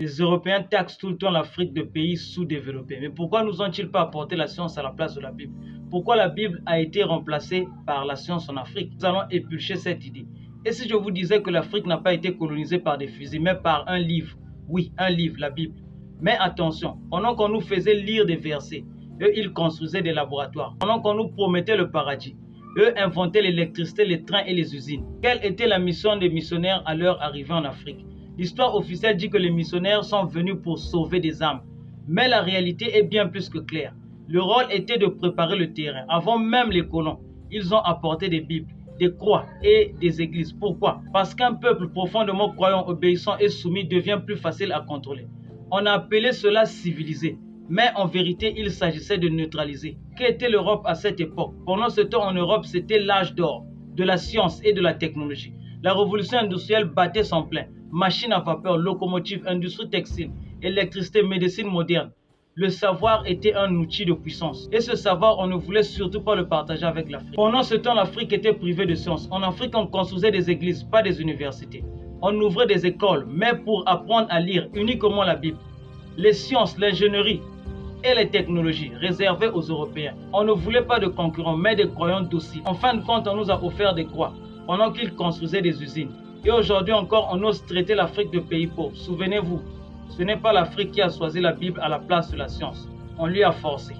Les Européens taxent tout le temps l'Afrique de pays sous-développés. Mais pourquoi nous ont-ils pas apporté la science à la place de la Bible? Pourquoi la Bible a été remplacée par la science en Afrique? Nous allons éplucher cette idée. Et si je vous disais que l'Afrique n'a pas été colonisée par des fusils, mais par un livre? Oui, un livre, la Bible. Mais attention, pendant qu'on nous faisait lire des versets, eux, ils construisaient des laboratoires. Pendant qu'on nous promettait le paradis, eux inventaient l'électricité, les trains et les usines. Quelle était la mission des missionnaires à leur arrivée en Afrique? L'histoire officielle dit que les missionnaires sont venus pour sauver des âmes. Mais la réalité est bien plus que claire. Le rôle était de préparer le terrain. Avant même les colons, ils ont apporté des Bibles, des croix et des églises. Pourquoi? Parce qu'un peuple profondément croyant, obéissant et soumis devient plus facile à contrôler. On a appelé cela civilisé. Mais en vérité, il s'agissait de neutraliser. Qu'était l'Europe à cette époque? Pendant ce temps en Europe, c'était l'âge d'or de la science et de la technologie. La révolution industrielle battait son plein. Machines à vapeur, locomotives, industrie textile, électricité, médecine moderne. Le savoir était un outil de puissance. Et ce savoir, on ne voulait surtout pas le partager avec l'Afrique. Pendant ce temps, l'Afrique était privée de science. En Afrique, on construisait des églises, pas des universités. On ouvrait des écoles, mais pour apprendre à lire uniquement la Bible. Les sciences, l'ingénierie et les technologies réservées aux Européens. On ne voulait pas de concurrents, mais des croyants dociles. En fin de compte, on nous a offert des croix pendant qu'ils construisaient des usines. Et aujourd'hui encore, on ose traiter l'Afrique de pays pauvres. Souvenez-vous, ce n'est pas l'Afrique qui a choisi la Bible à la place de la science. On lui a forcé.